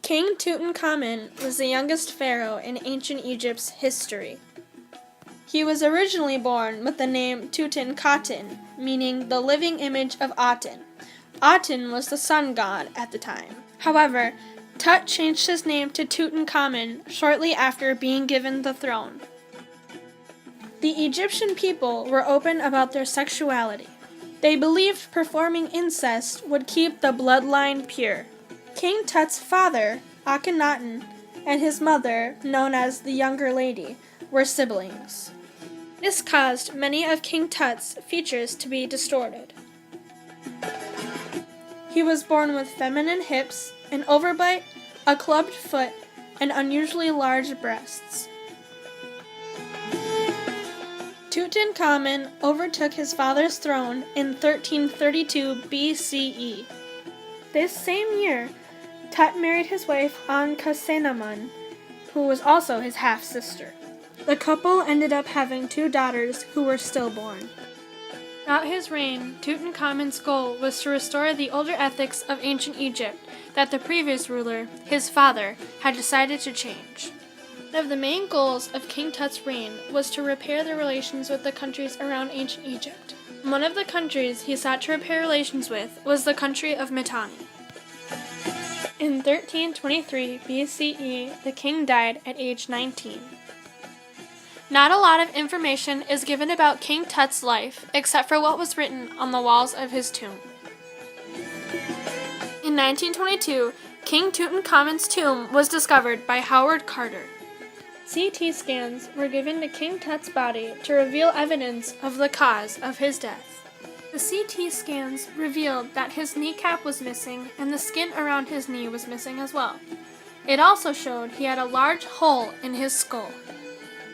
King Tutankhamun was the youngest pharaoh in ancient Egypt's history. He was originally born with the name Tutankhaten, meaning the living image of Aten. Aten was the sun god at the time. However, Tut changed his name to Tutankhamun shortly after being given the throne. The Egyptian people were open about their sexuality. They believed performing incest would keep the bloodline pure. King Tut's father, Akhenaten, and his mother, known as the Younger Lady, were siblings. This caused many of King Tut's features to be distorted. He was born with feminine hips, an overbite, a clubbed foot, and unusually large breasts. Tutankhamun overtook his father's throne in 1332 BCE. This same year, Tut married his wife Ankhesenamun, who was also his half-sister. The couple ended up having 2 daughters who were stillborn. Throughout his reign, Tutankhamun's goal was to restore the older ethics of ancient Egypt that the previous ruler, his father, had decided to change. One of the main goals of King Tut's reign was to repair the relations with the countries around ancient Egypt. One of the countries he sought to repair relations with was the country of Mitanni. In 1323 BCE, the king died at age 19. Not a lot of information is given about King Tut's life, except for what was written on the walls of his tomb. In 1922, King Tutankhamun's tomb was discovered by Howard Carter. CT scans were given to King Tut's body to reveal evidence of the cause of his death. The CT scans revealed that his kneecap was missing and the skin around his knee was missing as well. It also showed he had a large hole in his skull.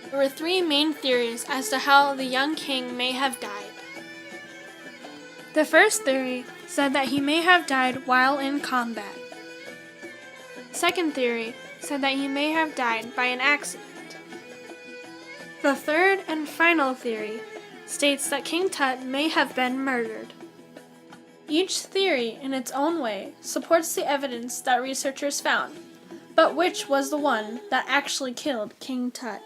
There were 3 main theories as to how the young king may have died. The first theory said that he may have died while in combat. The second theory said that he may have died by an accident. The third and final theory states that King Tut may have been murdered. Each theory, in its own way, supports the evidence that researchers found, but which was the one that actually killed King Tut?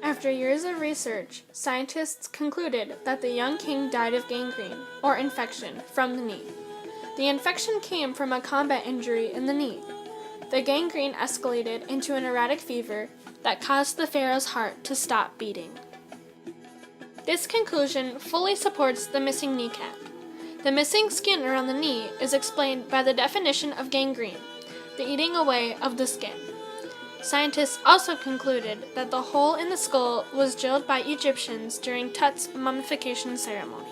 After years of research, scientists concluded that the young king died of gangrene, or infection, from the knee. The infection came from a combat injury in the knee. The gangrene escalated into an erratic fever that caused the pharaoh's heart to stop beating. This conclusion fully supports the missing kneecap. The missing skin around the knee is explained by the definition of gangrene, the eating away of the skin. Scientists also concluded that the hole in the skull was drilled by Egyptians during Tut's mummification ceremony.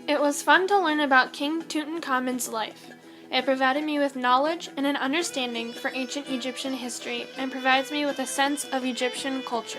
It was fun to learn about King Tutankhamun's life. It provided me with knowledge and an understanding for ancient Egyptian history and provides me with a sense of Egyptian culture.